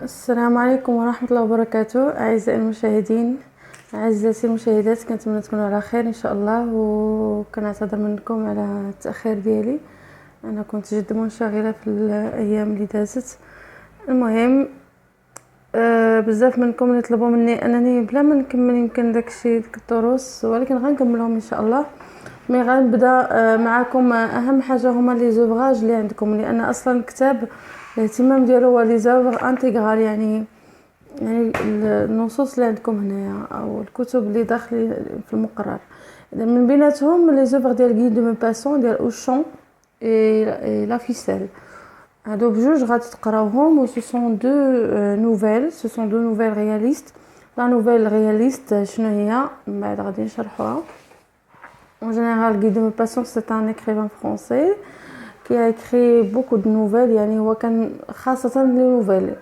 السلام عليكم ورحمة الله وبركاته. أعزائي المشاهدين، أعزائي المشاهدات، كنتمنى تكونوا على خير إن شاء الله، وكنعتذر منكم على التأخير ديالي. أنا كنت جد منشغلة في الأيام اللي دازت. المهم بزاف منكم يطلبوا مني أنني بلا ما نكمل يمكن داكشي ديك الدروس، ولكن غنكملهم إن شاء الله. مي غنبدا معكم أهم حاجة هما لي زوفراج اللي عندكم، لأن أصلا الكتاب الاهتمام ديالو هو لي زوفر انتيغرال، يعني النصوص اللي عندكم هنايا او الكتب اللي داخل في المقرر. اذا من بيناتهم لي زوفر ديال غي دو باسون ديال اوشون اي لا فيسيل، هادو بجوج غادي تقراوهم، و سو سون دو نوفيل، سو سون دو نوفيل رياليست. لا نوفيل رياليست شنو هي من بعد غادي نشرحوها. En général, Guy de Maupassant, c'est un écrivain français qui a écrit beaucoup de nouvelles. يعني هو كان خاصة لي نوفيل،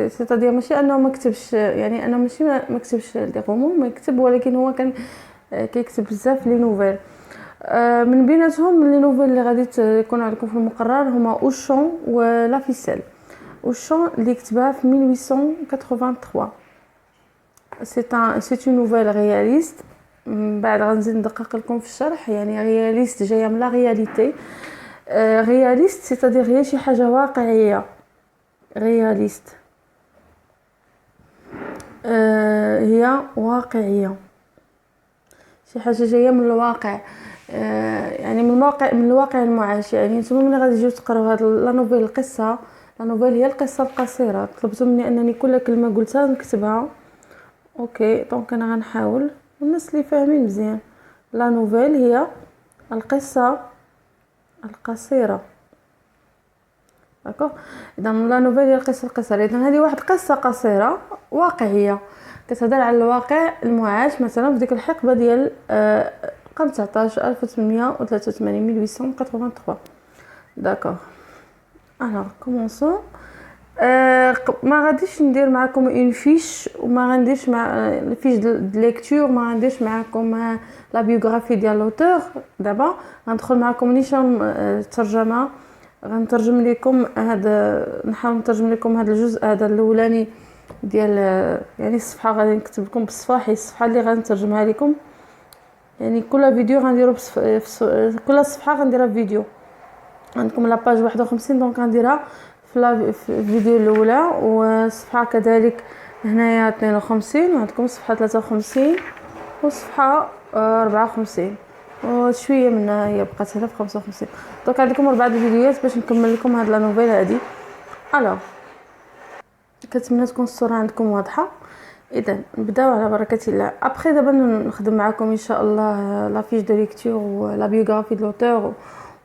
سيتادير ماشي انه ما كتبش، يعني انا ماشي ما كتبش لي رومون، ما كتب، ولكن هو كان كيكتب بزاف لي نوفيل. من بيناتهم لي نوفيل اللي غادي يكونوا عندكم في المقرر هما اوشون ولا فيسيل. اوشون اللي كتبها في 1883، سي اون نوفيل رياليست. بعد غنزيد ندقق لكم في الشرح. يعني رياليست جايه من لا رياليتي، رياليست سيتادير هي شي حاجه واقعيه. رياليست هي واقعيه، شي حاجه جايه من الواقع، يعني من الواقع المعاش. يعني نتوما ملي غادي تجيو تقراو هاد لا نوفيل، القصه لا نوفيل هي القصه القصيره. طلبتوا مني انني كل كلمه قلتها نكتبها. اوكي، دونك انا غنحاول، والناس اللي فاهمين مزيان. لا نوفيل هي القصه القصيره، داكوغ. اذا لا نوفيل هي القصه القصيره، اذا هذه واحد قصه قصيره واقعيه كتهضر على الواقع المعاش. مثلا في ديك الحقبه ديال 19 1883 1883. داكوغ، alors كومونسون. ما غاديش ندير معكم اون فيش، وما غنديرش مع فيش د ليكتور، ما غنديرش معكم لا بيوغرافي ديال لوتور. دابا غندخل معكم نيشان الترجمه، غنترجم لكم هذا، نحاول نترجم لكم هذا الجزء هذا الاولاني ديال، يعني الصفحه غادي نكتب لكم بالصفاحي الصفحه اللي غنترجمها لكم. يعني كل فيديو غنديرو كل صفحه غنديرها فيديو. عندكم لاباج 51، دونك غنديرها في الفيديو الاولى، والصفحه كذلك هنايا 52، وعندكم صفحه 53 وصفحه 54 وشويه منها هي بقات هنا في 55. دونك عندكم 4 فيديوهات باش نكمل لكم هاد لا نوفيل هادي. الو، كنتمنى تكون الصوره عندكم واضحه. اذا نبداو على بركه الله. ابخي دابا نخدم معكم ان شاء الله لا فيش دو ليكتور ولا بيوغرافي دو لوتور،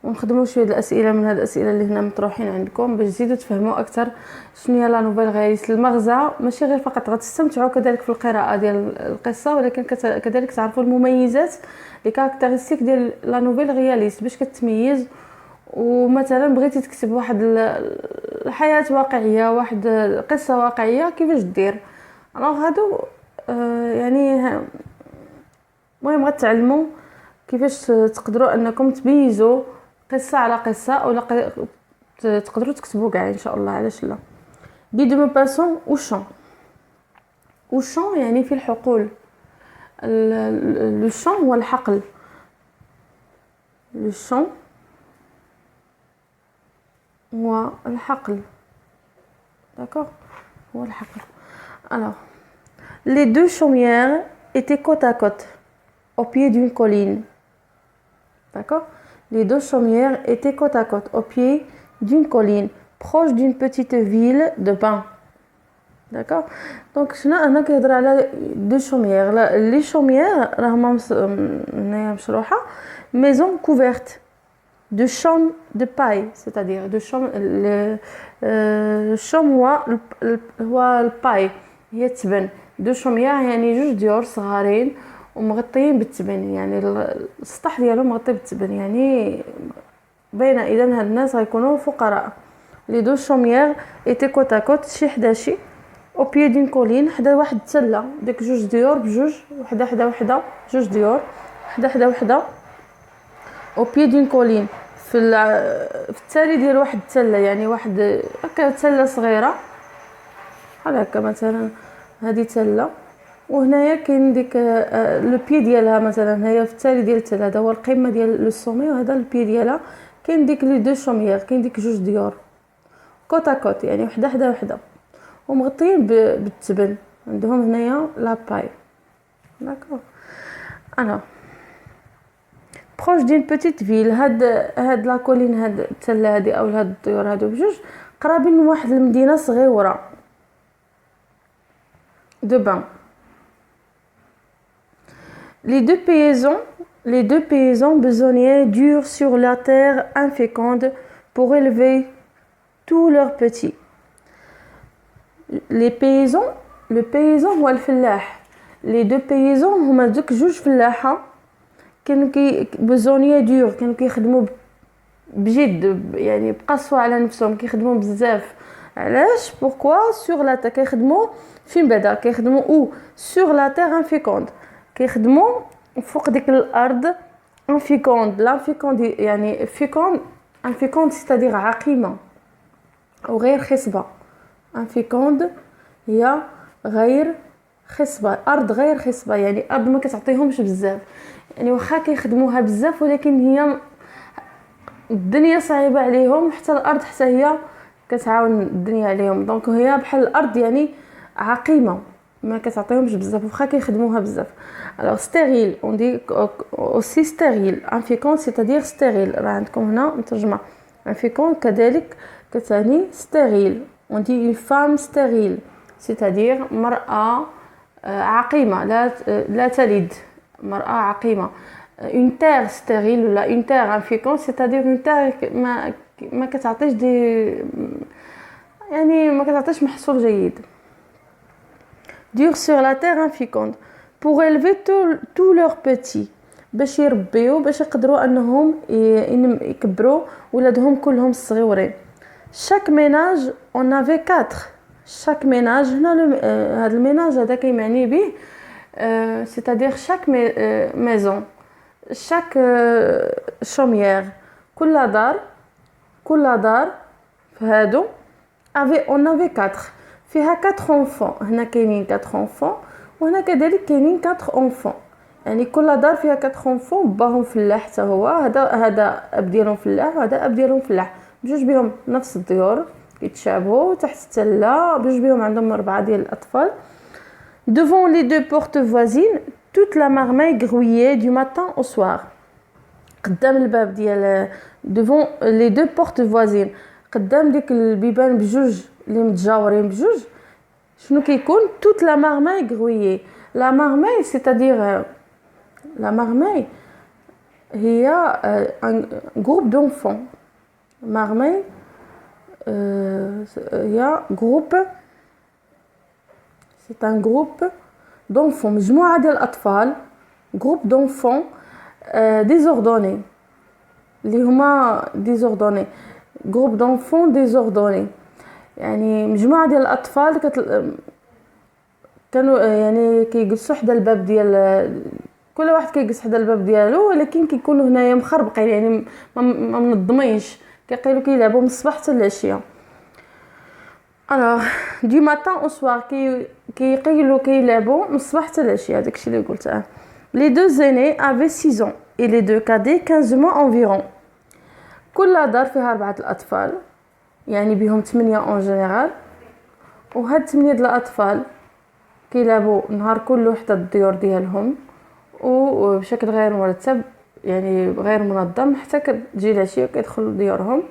ونخدموا شويه الاسئله من هاد الاسئله اللي هنا مطروحين عندكم باش تزيدوا تفهموا اكثر شنو هي لا نوفيل رياليست. المغزى ماشي غير فقط غتستمتعوا كذلك في القراءه ديال القصه، ولكن كذلك تعرفوا المميزات، لي كاركتيرستيك ديال لا نوفيل رياليست باش كتميز. ومثلا بغيتي تكتب واحد الحياه واقعيه، واحد قصه واقعيه، كيفاش دير؟ الوغ هادو يعني المهم غتعلموا كيفاش تقدروا انكم تميزوا قصه على قصه، او تقدروا تكتبوا كاع ان شاء الله. علاش لا؟ دي دو باسون اوشون. اوشون يعني في الحقول. لو شون هو الحقل. لو شون هو الحقل، داكوغ، هو الحقل. alors les deux chaumières étaient côte à côte au pied d'une colline. D'accord? Les deux chaumières étaient côte à côte au pied d'une colline proche d'une petite ville de bain. D'accord? Donc هنا كيهضر على دو شوميير. لي شوميير راهما مشروحه maison couverte de chaume de paille, c'est-à-dire de chaume. le chaume هو الباي، هي التبن. دو شوميير يعني جوج ديور صغارين ومغطيين بالتبن، يعني السطح ديالهم مغطي بالتبن، يعني باينه. اذا هاد الناس غيكونوا فقراء. لي دو شوميير ايتي كوت ا كوت، شي حدا شي، او بيي دين كولين، حدا واحد التله. ديك جوج ديور بجوج، وحده حدا وحده، جوج ديور حدا حدا وحده، او بيي دين كولين، في التالي ديال واحد التله، يعني واحد هكا تله صغيره بحال هكا مثلا هذه تله، وهنايا كاين ديك لو بي ديالها مثلا هنايا في التالي ديال التله، هذا هو القمه ديال لو سومي وهذا البي ديالها. كاين ديك لي دو شوميير، كاين ديك جوج ديور كوت كوت، يعني وحده حدا وحده، ومغطيين بالتبن. عندهم هنايا لاباي. داكوغ. انا بروش دين بوتيت فيل. هاد لا كولين، هاد التله هادي او هاد الديور هادو بجوج قرابين من واحد المدينه صغيره دو بان. Les deux paysans besognaient durent sur la terre inféconde pour élever tous leurs petits. Les paysans, le paysan هو الفلاح. Les deux paysans هما دوك جوج فلاحة كانوا بزونية دور، كانوا كيخدموا بجد، يعني بقسوة على نفسهم، كيخدموا بزاف. علاش؟ بوركوا سور لا تير كيخدموا فين بعدا، كيخدموا او سور لا تير انفيكوند، كيخدموا فوق ديك الارض انفيكوند. لانفيكوند يعني فيكوند، انفيكوند سيتادير عقيمه او غير خصبه. انفيكوند هي غير خصبه، ارض غير خصبه، يعني ارض ما كتعطيهمش بزاف، يعني واخا كيخدموها بزاف ولكن هي الدنيا صعيبه عليهم، حتى الارض حتى هي كتعاون الدنيا عليهم. دونك هي بحال الارض يعني عقيمه ما كتعطيهمش بزاف واخا كيخدموها بزاف. alors stérile on dit aussi stérile. infécond c'est-à-dire stérile. راه عندكم هنا مترجمه infécond كذلك كتعني stérile. on dit une femme stérile c'est-à-dire مرأة عقيمه لا تلد، مرأة عقيمه. une terre stérile ولا une terre infécond c'est-à-dire une terre ما كتعطيش يعني ما كتعطيش محصول جيد. dure sur la terre inféconde pour élever tous leurs petits، باش يربيو، باش يقدروا انهم يكبروا ولادهم كلهم الصغيورين. chaque ménage on avait 4. chaque ménage هنا هذا الميناج هذا كيمعني به c'est-à-dire chaque maison، chaque chaumière، كل دار فهادو on avait 4 فيها 4 enfants. هنا كاينين 4 enfants وهنا كذلك كاينين 4 enfants، يعني كل دار فيها 4 enfants. باهم فلاح حتى هو، هذا اب ديالهم فلاح وهذا اب ديالهم فلاح، بجوج بهم نفس الديور كيتشابهوا تحت التله، بجوج بهم عندهم 4 ديال الاطفال. devant les deux portes voisines toute la marmaille grouillait du matin au soir. قدام الباب ديال devant les deux portes voisines، قدام ديك البيبان بجوج اللي متجاورين بجوج، شنو كيكون؟ toute la marmaille grouillée. la marmaille c'est-à-dire la marmaille هي un groupe d'enfants. marmaille هي groupe، c'est un groupe d'enfants، مجموعة ديال الأطفال، groupe d'enfants désordonnés اللي هما désordonnés، groupe d'enfants désordonnés يعني مجموعة ديال الأطفال كانوا يعني كيجلسوا حدا الباب ديال كل واحد كيجلس حدا الباب ديالو، ولكن كيكونوا هنايا مخربقين يعني ما منظمينش، كيقيلوا كيلعبوا من الصباح حتى العشيه. alors du matin au soir كيقيلوا كيلعبوا من الصباح حتى العشيه. داكشي اللي قلت. les deux aînés avaient 6 ans et les deux cadets 15 mois environ. كل دار فيها 4 الأطفال، يعني بهم 8 اون جينيرال، وهاد 8 ديال الأطفال كيلعبوا نهار كله حتى الديور ديالهم وبشكل غير مرتب، يعني غير منظم، حتى كتجي العشيه كيدخلوا ديورهم.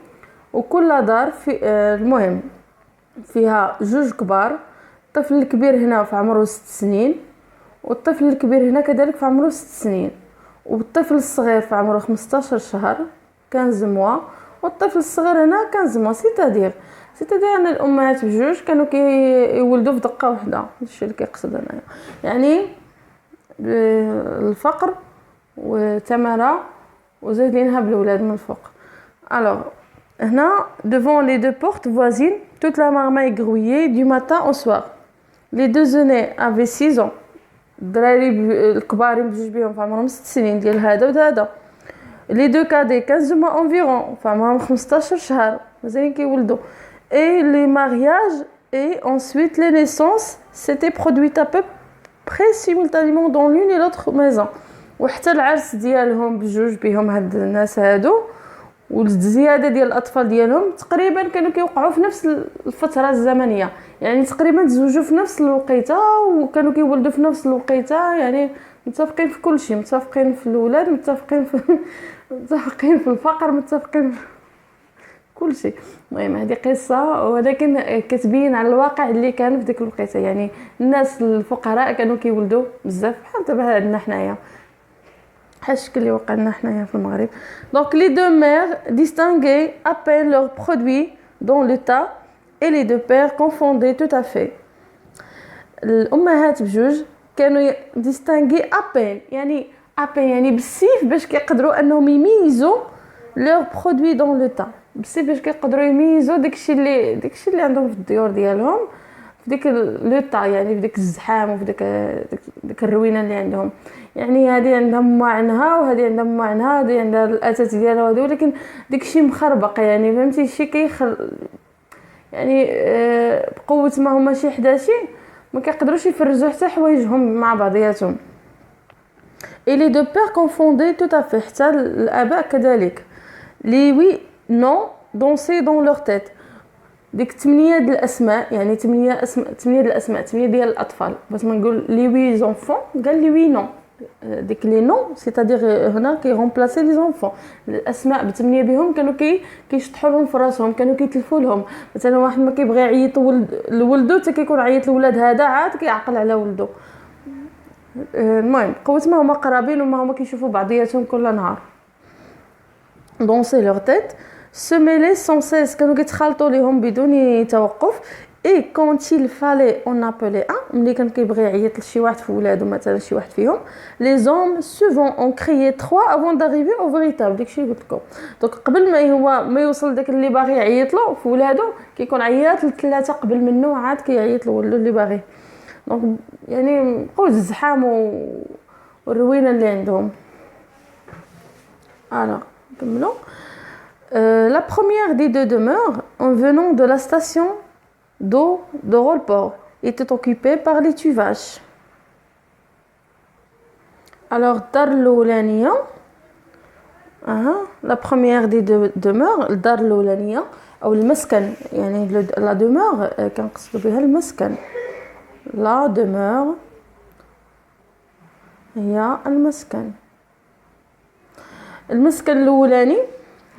وكل دار في المهم فيها جوج كبار، الطفل الكبير هنا في عمره 6 سنين، والطفل الكبير هنا كذلك في عمره 6 سنين، والطفل الصغير في عمره 15 شهر 15 موا، والطفل الصغير هنا 15 موا. سيتادير ان الامهات بجوج كانوا كيولدوا في دقه واحده. هادشي اللي كيقصد هنايا، يعني الفقر وتمره وزايدينها بالولاد من الفوق. alors هنا devant les deux portes voisines toute la marmaille grouillait du matin au soir. les deux aînés avaient 6 ans، الدراري الكبارين بجوج بهم في عمرهم 6 سنين ديال هذا وهذا. les deux cadets 15 mois environ، في عمرهم 15 شهر مازالين كيولدوا. et les mariages et ensuite les naissances s'étaient produites à peu près simultanément dans l'une et l'autre maison. وحتى العرس ديالهم بجوج بهم هاد الناس هادو والزياده ديال الاطفال ديالهم تقريبا كانوا كيوقعوا في نفس الفتره الزمنيه، يعني تقريبا تزوجوا في نفس الوقيته وكانوا كيولدوا في نفس الوقيته، يعني متفقين في كل شيء، متفقين في الاولاد، متفقين في الفقر، متفقين في كل شيء. المهم هذه قصه، ولكن كتبين على الواقع اللي كان في ديك الوقيته. يعني الناس الفقراء كانوا كيولدوا بزاف بحال دابا عندنا حنايا، بحال الشكل اللي وقع لنا حنايا في المغرب. دونك لي دو مير distinguaient à peine leurs produits dans le tas et les deux pères confondaient tout à fait. الامهات بجوج كانوا distinguer à peine، يعني à peine يعني بالسيف باش كيقدروا انهم يميزوا leurs produits dans le tas، بالسيف باش كيقدروا يميزوا داكشي اللي عندهم في الديور ديالهم في ديك لو طا، يعني في ديك الزحام وفي ديك الروينه اللي عندهم. يعني هذه عندها ما عنها وهذه عندها ما عنها، هذه عندها الاساس ديالها وهذا، ولكن داكشي مخربق، يعني فهمتي شي يعني بقوه ما هما شي 11 ما كيقدروش يفرزوا حتى حوايجهم مع بعضياتهم. et les deux pères confondaient tout à fait، حتى الاباء كذلك. les oui non dansaient dans leur tête. ديك 8 ديال الاسماء، يعني 8 ديال الاسماء، 8 ديال الاطفال، بس ما نقول لي وي زونفون قال لي وي نو، ديك لي نو سيتادير هنا كي رومبلاسي لي زونفون. الاسماء ب8 بهم كانوا كيشطحوا لهم في راسهم، كانوا كيتلفوا لهم. مثلا واحد ما كيبغي يعيط لولدو حتى كيكون عيط لولاد هذا عاد كيعقل على ولدو. المهم قوه ما هما قرابين وما هما كيشوفوا بعضياتهم كل نهار. دونسي لور تيت se mêler sans cesse، كانوا كيتخالطوا ليهم بدون توقف. et quand il fallait en appeler un، ملي كان كيبغي يعيط لشي واحد في ولادو مثلا شي واحد فيهم، les hommes souvent ont crié 3 avant d'arriver au véritable. داكشي اللي قلت لكم. دونك قبل ما يوصل داك اللي باغي يعيط له في ولادو كيكون عيط لثلاثه قبل منه عاد كيعيط لولدو اللي باغي. دونك يعني قوه الزحام والروينه اللي عندهم. alors نكملوا. La première des deux demeures, en venant de la station d'eau de Rollport, était occupée par les tuvaches. Alors, Dar l'Oulania, la première des deux demeures, Dar l'Oulania, ou le Meskan, la demeure, quand on dit le Meskan, la demeure, il y a le Meskan. Le Meskan l'Oulani,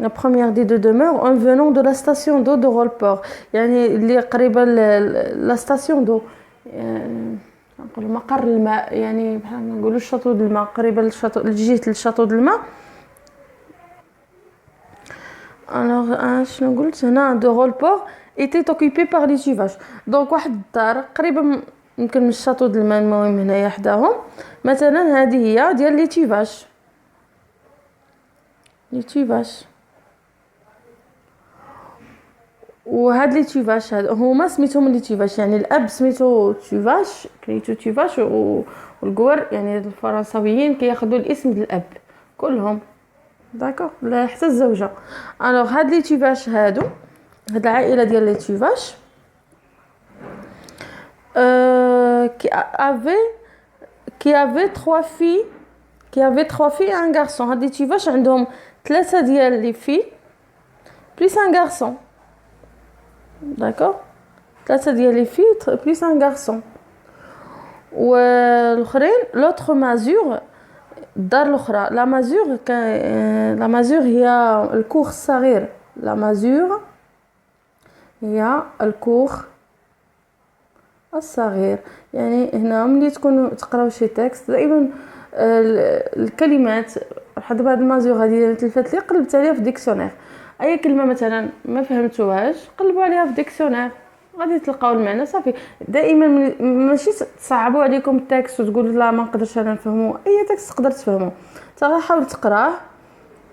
la première des deux demeures, en venant de la station d'eau de Rollport. يعني اللي قريبه لا ستاسيون دو، نقول مقر الماء، يعني بحال نقولوا الشاطو د الماء، قريبه للشاطو لجهه الشاطو د الماء. alors شنو قلت هنا دو Rollport était occupé par les tuvaches. دونك واحد الدار قريبه يمكن من الشاطو د الماء، المهم هنايا حداهم مثلا هذه هي ديال لي تيفاش. لي تيفاش وهاد لي تيفاش هما سميتهم لي تيفاش، يعني الاب سميتو تيفاش، كريتو تيفاش، والكور يعني الفرنساويين كياخذوا الاسم ديال الاب كلهم، داكوغ، لا حتى الزوجه. الوغ هاد لي تيفاش هادو، هاد العائله ديال لي تيفاش qui avait 3 filles et un garçon. هاد لي تيفاش عندهم 3 ديال لي في بليس ان غارسون، d'accord, 3 ديال لي في بليس ان غارسون. والاخرين لوتر مازور، الدار الاخرى لا مازور، لا مازور هي الكوخ الصغير، لا مازور هي الكوخ الصغير. يعني هنا ملي تكونوا تقراو شي تكست دائما الكلمات بحال دابا هاد المازور هادي تلفات لي قلبت عليها في ديكسيونير، اي كلمه مثلا ما فهمتوهاش قلبوا عليها في ديكسيونير غادي تلقاو المعنى صافي. دائما ماشي تصعبوا عليكم التكست وتقولوا لا ما نقدرش انا نفهمو، اي تكست تقدر تفهمو، حاول تقراه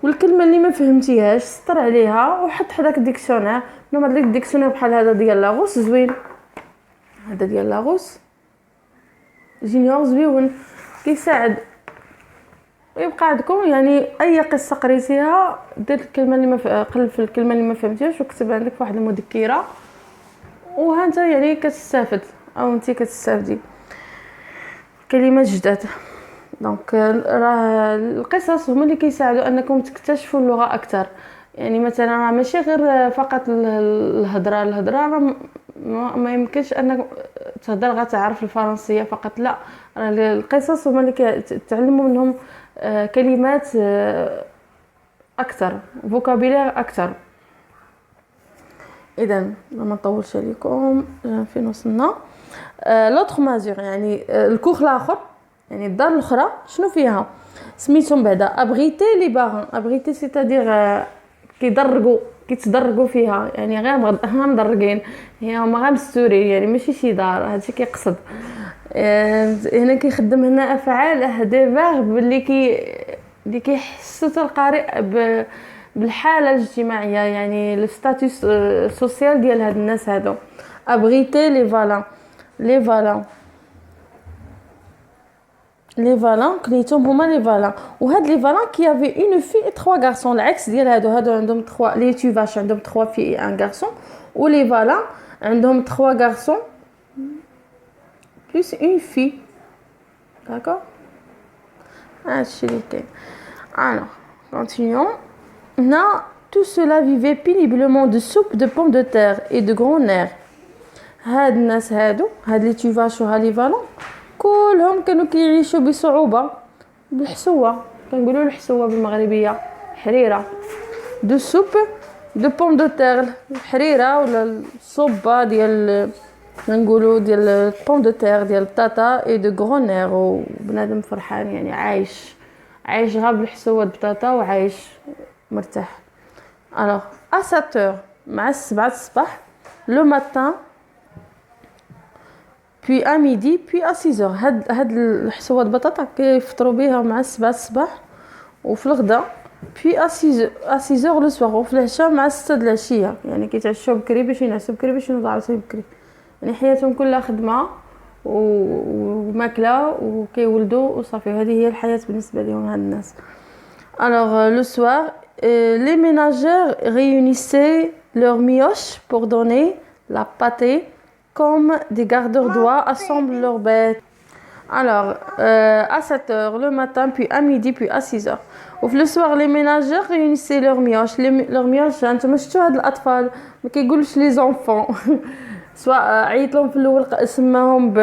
والكلمه اللي ما فهمتيهاش سطر عليها وحط حداك الديكسيونير. نورمال ديك الديكسيونير بحال هذا ديال لاغوس زوين، هذا ديال لاغوس جينيور زوين كيساعد ويبقى عندكم. يعني اي قصه قريتيها دير الكلمه اللي قلب في الكلمه اللي ما فهمتيهاش وكتب عندك واحد المذكره وها انت يعني كتستافد او انت كتستافدي كلمات جداد. دونك راه القصص هما اللي كيساعدوا انكم تكتشفوا اللغه اكثر. يعني مثلا راه ماشي غير فقط الهضره راه ما يمكنش انك تهضر غتعرف الفرنسيه فقط، لا، راه القصص هما اللي كتعلموا منهم كلمات اكثر، فوكابيلير اكثر. اذا ما نطولش عليكم، فين وصلنا؟ لوطخ مازور يعني الكوخ الاخر، يعني الدار الاخرى شنو فيها سميتهم بعدا ابغيتي لي بارون. ابغيتي سيتادير كيتدرجوا فيها، يعني غير مدرجين، هي هما غير مستورين، يعني ماشي شي دار، هادشي كيقصد. هنا كيخدم هنا افعال دي فيرب اللي كيحسوا القارئ بالحاله الاجتماعيه، يعني الستاتوس سوسيال ديال هاد الناس هادو. ابغيتي لي فالان كليتهم هما لي فالان. وهاد لي فالان كيافي اون في 3 غارسون، العكس ديال هادو عندهم 3 لي تيفاش عندهم 3 في ان غارسون، ولي فالان عندهم 3 غارسون بلس اون في. داكور هادشي اللي كاين. alors continuons. هنا tout cela vivait péniblement de soupe de pommes de terre et de grands nerfs. هاد الناس هادو هاد لي تيفاش وها لي فالون كلهم كانوا كيعيشوا بصعوبه بالحسوه، كنقولوا الحسوه بالمغربيه حريره. دو سوب دو بوم دو تير، الحريره ولا الصوبه ديال كنقولوا ديال بوم دو تير ديال البطاطا، اي دو غرونير، وبنادم فرحان يعني عايش غير بالحسوه البطاطا وعايش مرتاح. الوغ ا 7h مع 7 الصباح لو ماتان puis à midi puis à 6h. هاد الحسوه البطاطا كيفطروا بها مع 7 الصباح وفي الغداء puis à 6h لو سوار، وفي العشاء مع 6 د العشيه، يعني كيتعشوا بكري باش ينعسوا بكري باش ينوضوا عاوتاني بكري. يعني حياتهم كلها خدمه وماكله وكيولدوا وصافي، هذه هي الحياه بالنسبه لهم هاد الناس. alors le soir les ménagères réunissaient leurs mioches pour donner la pâtée comme des gardeurs d'oie assemblent leurs bêtes. Alors à 7h le matin, puis à midi, puis à 6h. وفي le soir les ménagères réunissaient leurs mioches. leurs mioches انتم شفتوا هاد الاطفال ما كيقولوش لي زونفون سواء عيط لهم في الاول سماهم ب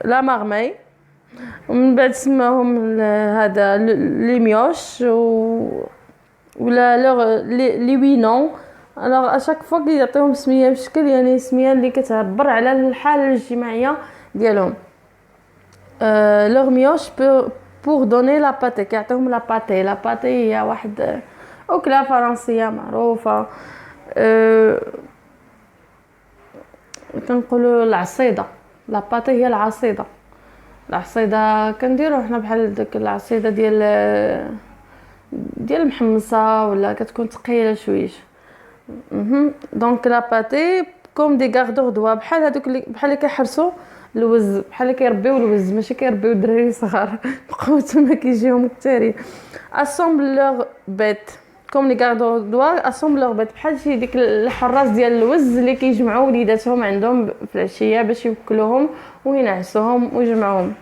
لا مارمي، ومن بعد سماهم هذا لي ميوش ولا لي وينون. alors à chaque fois كيعطيهم سميه بشكل يعني سميه اللي كتعبر على الحاله الاجتماعيه ديالهم. leur mioche pour donner la pâtée، كيعطيهم لا باتي. لا باتي هي واحد اكله فرنسيه معروفه، كنقولوا العصيده. لا باتي هي العصيده كنديروا حنا بحال داك العصيده ديال المحمصه ولا كتكون ثقيله شويش. دونك لا باتي كوم دي غاردور دوا، بحال هذوك بحال اللي كيحرسوا الوز، بحال اللي كيربيو الوز، ماشي كيربيو الدراري صغار بقوتهم كيجيهم كثارين. اسومبل لور بيت كوم لي غاردور دوا، اسومبل لور بيت بحال شي ديك الحراس ديال الوز اللي كيجمعوا وليداتهم عندهم في العشيه باش يوكلوهم وينعسوهم ويجمعوهم.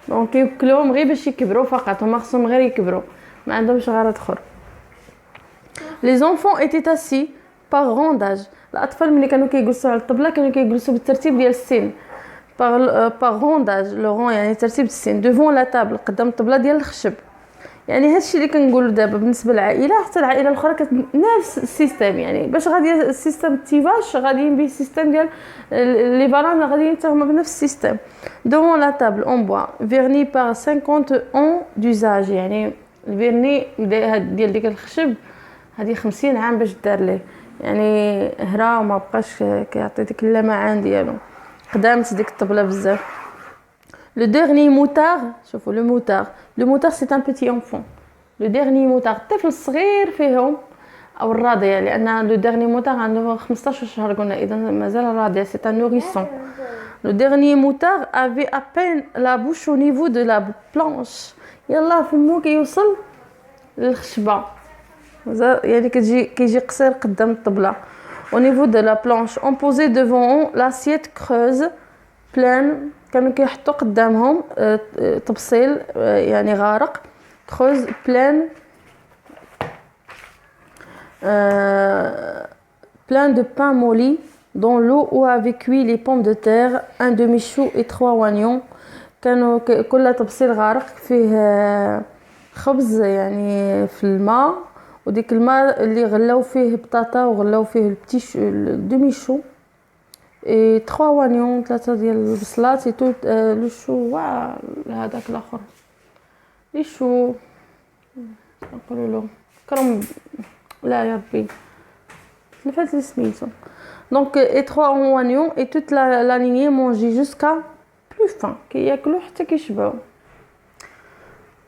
دونك يوكلوهم غير باش يكبروا فقط، هما خصهم غير يكبروا، ما عندهمش غرض اخر. Les enfants étaient assis par rang d'âge. الأطفال ملي كانوا كيجلسوا على الطبلة كانوا كيجلسوا بالترتيب ديال السن، par rang d'âge. لو رون يعني ترتيب السن. devant la table قدام الطبلة ديال الخشب. يعني هادشي اللي كنقولوا دابا بالنسبه للعائله، حتى العائله الاخرى نفس السيستم. يعني باش غادي السيستم التيفاش غاديين به السيستم ديال لي فالان غاديين حتى هما بنفس السيستم. devant la table en bois verni par 50 ans d'usage. يعني الفيرني ديال ديك الخشب هذه 50 عام باش دار ليه، يعني هرا وما بقاش كيعطي ديك اللمعان ديالو، قدامت ديك الطبله بزاف. Le dernier moutard, شوفوا le moutard c'est un petit enfant. Le dernier moutard الطفل الصغير فيهم او الرضيع، لان le dernier moutard عنده 15 شهر قلنا، اذا مازال الرضيع c'est un nourrisson. Le dernier moutard avait à peine la bouche au niveau de la planche. يلا فمو كيوصل للخشبه، يعني كيجي قصير قدام الطبله. au niveau de la planche on posait devant l'assiette creuse pleine كانوا كيحطوا قدامهم طبسيل يعني غارق creuse pleine plein de pain molli dans l'eau où avaient cuit les pommes de terre, un demi-chou et 3 oignons. كانوا كل طبسيل غارق فيه خبز يعني في الماء وديك الماء اللي غلاو فيه بطاطا وغلاو فيه الدمي شو اي 3 وانيون 3 ديال البصلات اي تو لو شو هذاك الاخر لي شو نقولوا له كرم لا يا ربي تلفات لي سميتو دونك اي 3 oignons et toute la lignée mangeait jusqu'à plus faim كياكلوا حتى كيشبعوا.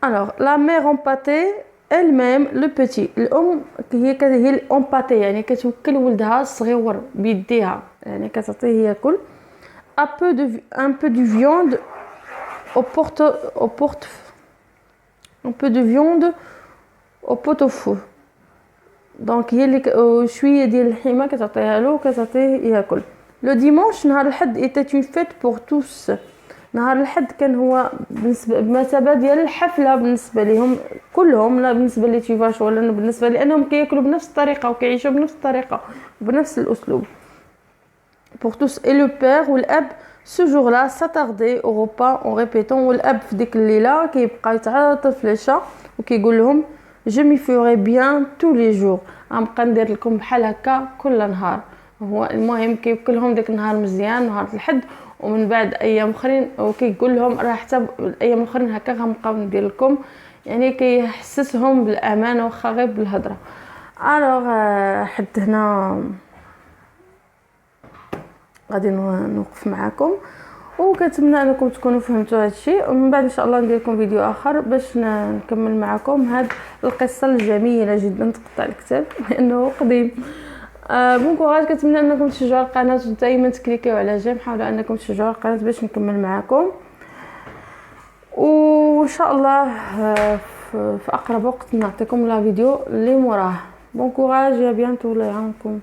Alors la mère empâtée elle-même le petit الام هي الامباتي يعني كتوكل ولدها الصغيور بيديها يعني كتعطيه ياكل un peu de viande au pot-au-feu دونك هي اللي شويه ديال اللحمه كتعطيها له وكتعطيه ياكل. لو ديمونش نهار الحد était une fête pour tous. نهار الحد كان هو بالنسبه بمثابه ديال الحفله بالنسبه لهم كلهم، لا بالنسبه لي تيفاش ولا بالنسبه لانهم كياكلوا بنفس الطريقه وكيعيشوا بنفس الطريقه وبنفس الاسلوب. pour tous et le père والاب ce jour-là s'attardait au repas en répétant والاب في ديك الليله كيبقى يتعاطف في العشاء وكيقول لهم je m'y ferai bien tous les jours غنبقى ندير لكم بحال هكا كل نهار. هو المهم كياكلهم ديك النهار مزيان نهار الحد ومن بعد ايام اخرين وكيقول لهم راه حتى الايام الاخرين هكا غنبقاو ندير لكم يعني كيحسسهم بالامان واخا غير بالهضره. الوغ حد هنا غادي نوقف معكم وكنتمنى انكم تكونوا فهمتوا هذا الشيء ومن بعد ان شاء الله ندير لكم فيديو اخر باش نكمل معكم هذه القصه الجميله جدا تقطع الكتاب لانه قديم. بون كوراج كنتمنى انكم تشجعوا القناه ودائما تكليكيو على جيم حاولوا انكم تشجعوا القناه باش نكمل معكم وان شاء الله في اقرب وقت نعطيكم لا فيديو اللي موراه. بون كوراج يا بيانتو الله يعاونكم.